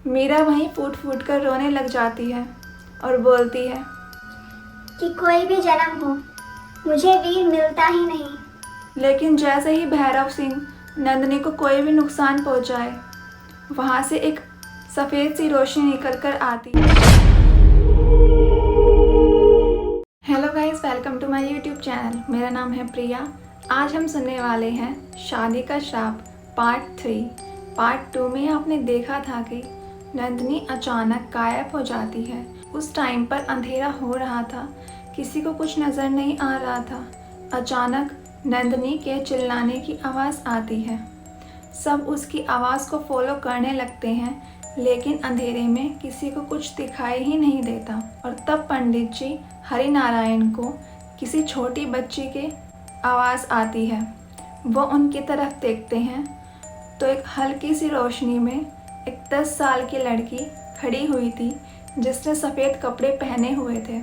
मीरा वहीं फूट फूट कर रोने लग जाती है और बोलती है कि कोई भी जन्म हो मुझे वीर मिलता ही नहीं। लेकिन जैसे ही भैरव सिंह नंदिनी को कोई भी नुकसान पहुंचाए, वहां से एक सफ़ेद सी रोशनी निकल कर आती है। Hello guys, welcome to my YouTube channel. मेरा नाम है प्रिया। आज हम सुनने वाले हैं शादी का श्राप पार्ट 3। पार्ट 2 में आपने देखा था कि नंदिनी अचानक गायब हो जाती है। उस टाइम पर अंधेरा हो रहा था, किसी को कुछ नज़र नहीं आ रहा था। अचानक नंदिनी के चिल्लाने की आवाज़ आती है। सब उसकी आवाज़ को फॉलो करने लगते हैं, लेकिन अंधेरे में किसी को कुछ दिखाई ही नहीं देता। और तब पंडित जी हरिनारायण को किसी छोटी बच्ची के आवाज़ आती है। वो उनकी तरफ देखते हैं तो एक हल्की सी रोशनी में एक 10 साल की लड़की खड़ी हुई थी, जिसने सफ़ेद कपड़े पहने हुए थे,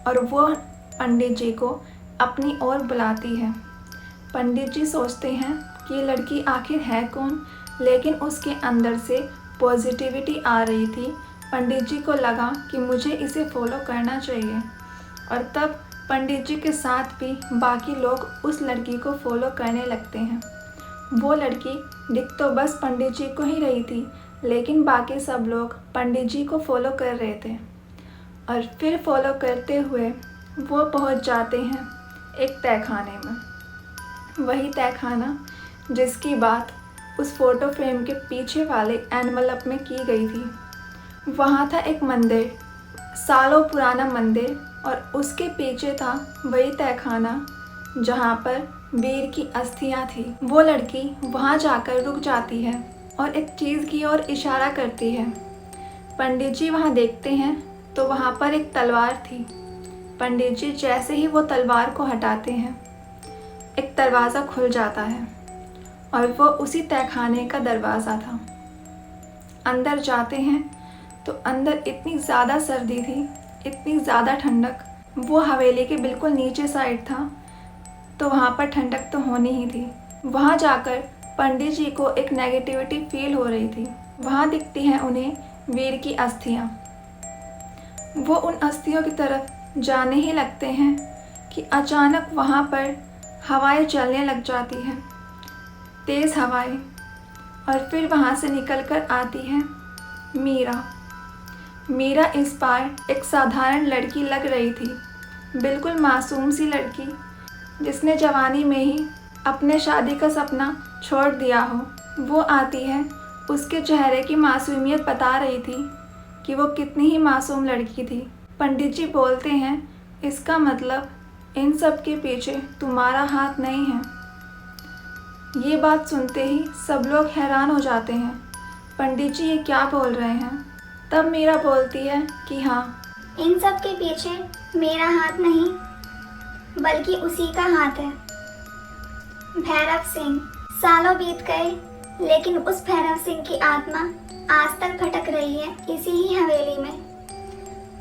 और वो पंडित जी को अपनी ओर बुलाती है। पंडित जी सोचते हैं कि ये लड़की आखिर है कौन, लेकिन उसके अंदर से पॉजिटिविटी आ रही थी। पंडित जी को लगा कि मुझे इसे फॉलो करना चाहिए, और तब पंडित जी के साथ भी बाकी लोग उस लड़की को फॉलो करने लगते हैं। वो लड़की दिख तो बस पंडित जी को ही रही थी, लेकिन बाकी सब लोग पंडित जी को फॉलो कर रहे थे। और फिर फॉलो करते हुए वो पहुंच जाते हैं एक तहखाने में। वही तहखाना जिसकी बात उस फोटो फ्रेम के पीछे वाले एनवलप में की गई थी। वहाँ था एक मंदिर, सालों पुराना मंदिर, और उसके पीछे था वही तहखाना जहाँ पर वीर की अस्थियाँ थी। वो लड़की वहाँ जाकर रुक जाती है और एक चीज़ की ओर इशारा करती है। पंडित जी वहाँ देखते हैं तो वहाँ पर एक तलवार थी। पंडित जी जैसे ही वो तलवार को हटाते हैं, एक दरवाज़ा खुल जाता है, और वो उसी तहखाने का दरवाज़ा था। अंदर जाते हैं तो अंदर इतनी ज़्यादा सर्दी थी, इतनी ज़्यादा ठंडक। वो हवेली के बिल्कुल नीचे साइड था, तो वहाँ पर ठंडक तो होनी ही थी। वहाँ जाकर पंडित जी को एक नेगेटिविटी फील हो रही थी। वहाँ दिखती हैं उन्हें वीर की अस्थियाँ। वो उन अस्थियों की तरफ जाने ही लगते हैं कि अचानक वहाँ पर हवाएं चलने लग जाती हैं, तेज़ हवाएं। और फिर वहाँ से निकल कर आती है मीरा। मीरा इस बार एक साधारण लड़की लग रही थी, बिल्कुल मासूम सी लड़की, जिसने जवानी में ही अपने शादी का सपना छोड़ दिया हो। वो आती है, उसके चेहरे की मासूमियत बता रही थी कि वो कितनी ही मासूम लड़की थी। पंडित जी बोलते हैं, इसका मतलब इन सब के पीछे तुम्हारा हाथ नहीं है। ये बात सुनते ही सब लोग हैरान हो जाते हैं, पंडित जी ये क्या बोल रहे हैं। तब मीरा बोलती है कि हाँ, इन सब के पीछे मेरा हाथ नहीं बल्कि उसी का हाथ है, भैरव सिंह। सालों बीत गए, लेकिन उस भैरव सिंह की आत्मा आज तक भटक रही है इसी ही हवेली में,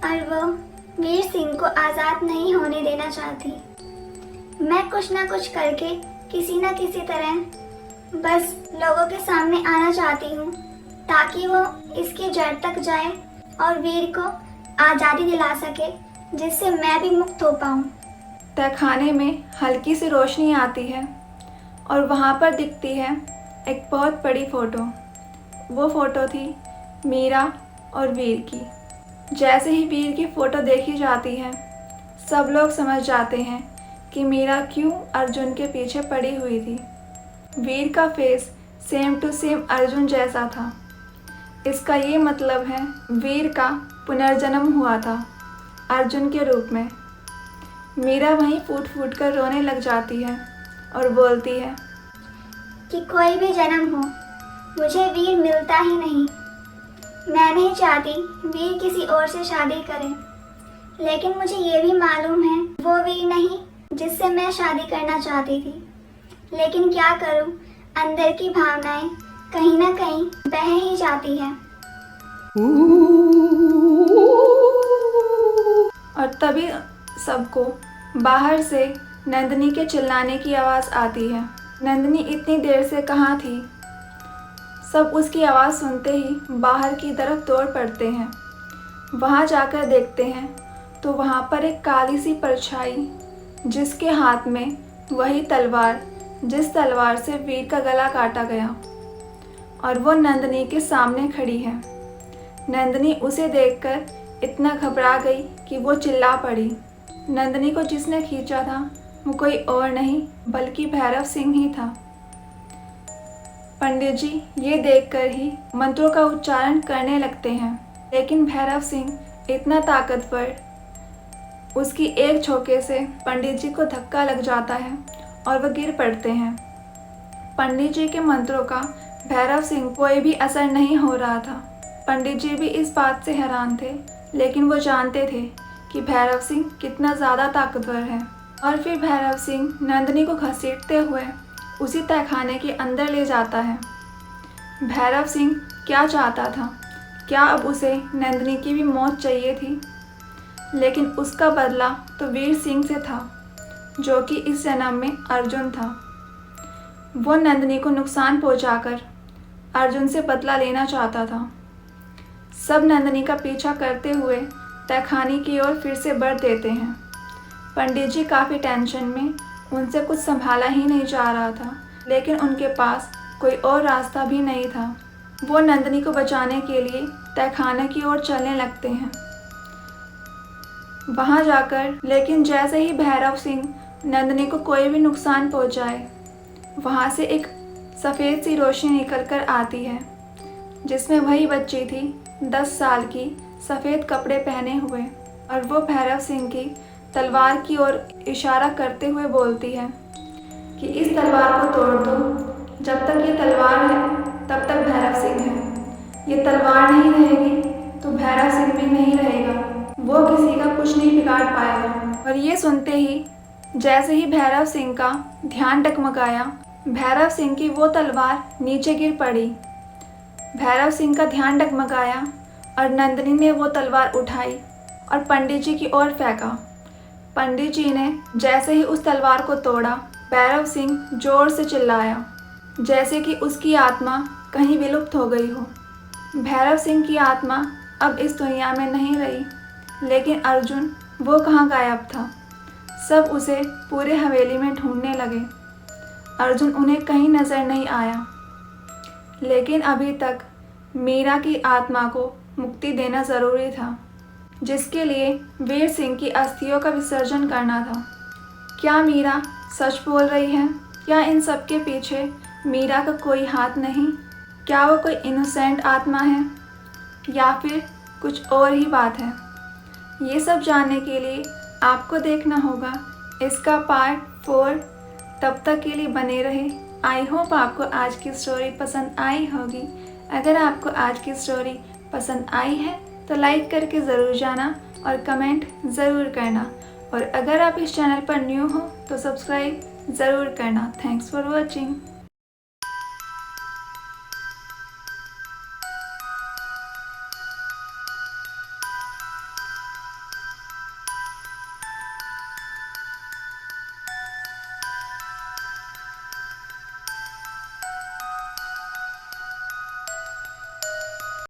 और वो वीर सिंह को आज़ाद नहीं होने देना चाहती। मैं कुछ ना कुछ करके किसी न किसी तरह बस लोगों के सामने आना चाहती हूँ, ताकि वो इसकी जड़ तक जाए और वीर को आज़ादी दिला सके, जिससे मैं भी मुक्त हो पाऊँ। तहखाने में हल्की सी रोशनी आती है और वहाँ पर दिखती है एक बहुत बड़ी फ़ोटो। वो फ़ोटो थी मीरा और वीर की। जैसे ही वीर की फ़ोटो देखी जाती है, सब लोग समझ जाते हैं कि मीरा क्यों अर्जुन के पीछे पड़ी हुई थी। वीर का face same to same Arjun जैसा था। इसका ये मतलब है वीर का पुनर्जन्म हुआ था अर्जुन के रूप में। मीरा वहीं फूट फूट कर रोने लग जाती है और बोलती है कि कोई भी जन्म हो मुझे वीर मिलता ही नहीं। मैं नहीं चाहती वीर किसी और से शादी करे, लेकिन मुझे ये भी मालूम है वो वीर नहीं जिससे मैं शादी करना चाहती थी। लेकिन क्या करूं, अंदर की भावनाएं कहीं ना कहीं बह ही जाती है। और तभी सबको बाहर से नंदिनी के चिल्लाने की आवाज़ आती है। नंदिनी इतनी देर से कहाँ थी? सब उसकी आवाज़ सुनते ही बाहर की तरफ दौड़ पड़ते हैं। वहाँ जाकर देखते हैं तो वहाँ पर एक काली सी परछाई, जिसके हाथ में वही तलवार जिस तलवार से वीर का गला काटा गया, और वो नंदिनी के सामने खड़ी है। नंदिनी उसे देखकर इतना घबरा गई कि वो चिल्ला पड़ी। नंदिनी को जिसने खींचा था वो कोई और नहीं बल्कि भैरव सिंह ही था। पंडित जी ये देखकर ही मंत्रों का उच्चारण करने लगते हैं, लेकिन भैरव सिंह इतना ताकतवर, उसकी एक झोंके से पंडित जी को धक्का लग जाता है और वह गिर पड़ते हैं। पंडित जी के मंत्रों का भैरव सिंह कोई भी असर नहीं हो रहा था। पंडित जी भी इस बात से हैरान थे, लेकिन वो जानते थे कि भैरव सिंह कितना ज़्यादा ताकतवर है। और फिर भैरव सिंह नंदिनी को घसीटते हुए उसी तहखाने के अंदर ले जाता है। भैरव सिंह क्या चाहता था? क्या अब उसे नंदिनी की भी मौत चाहिए थी? लेकिन उसका बदला तो वीर सिंह से था, जो कि इस जन्म में अर्जुन था। वो नंदिनी को नुकसान पहुंचाकर अर्जुन से बदला लेना चाहता था। सब नंदिनी का पीछा करते हुए तहखाने की ओर फिर से बढ़ देते हैं। पंडित जी काफ़ी टेंशन में, उनसे कुछ संभाला ही नहीं जा रहा था, लेकिन उनके पास कोई और रास्ता भी नहीं था। वो नंदिनी को बचाने के लिए तहखाने की ओर चलने लगते हैं। वहाँ जाकर लेकिन जैसे ही भैरव सिंह नंदिनी को कोई भी नुकसान पहुँचाए, वहाँ से एक सफ़ेद सी रोशनी निकल कर आती है, जिसमें वही बच्ची थी 10 साल की, सफ़ेद कपड़े पहने हुए, और वो भैरव सिंह की तलवार की ओर इशारा करते हुए बोलती है कि इस तलवार को तोड़ दो। जब तक ये तलवार है तब तक भैरव सिंह है। ये तलवार नहीं रहेगी तो भैरव सिंह भी नहीं रहेगा। वो किसी का कुछ नहीं बिगाड़ पाएगा। और ये सुनते ही जैसे ही भैरव सिंह का ध्यान डगमगाया, भैरव सिंह की वो तलवार नीचे गिर पड़ी। भैरव सिंह का ध्यान डगमगाया और नंदिनी ने वो तलवार उठाई और पंडित जी की ओर फेंका। पंडित जी ने जैसे ही उस तलवार को तोड़ा, भैरव सिंह जोर से चिल्लाया, जैसे कि उसकी आत्मा कहीं विलुप्त हो गई हो। भैरव सिंह की आत्मा अब इस दुनिया में नहीं रही, लेकिन अर्जुन वो कहाँ गायब था। सब उसे पूरे हवेली में ढूंढने लगे। अर्जुन उन्हें कहीं नज़र नहीं आया, लेकिन अभी तक मीरा की आत्मा को मुक्ति देना ज़रूरी था, जिसके लिए वीर सिंह की अस्थियों का विसर्जन करना था। क्या मीरा सच बोल रही है? क्या इन सब के पीछे मीरा का कोई हाथ नहीं? क्या वो कोई इनोसेंट आत्मा है या फिर कुछ और ही बात है? ये सब जानने के लिए आपको देखना होगा इसका पार्ट 4। तब तक के लिए बने रहे। आई होप आपको आज की स्टोरी पसंद आई होगी। अगर आपको आज की स्टोरी पसंद आई है तो लाइक करके ज़रूर जाना और कमेंट ज़रूर करना, और अगर आप इस चैनल पर न्यू हो तो सब्सक्राइब ज़रूर करना। Thanks for watching.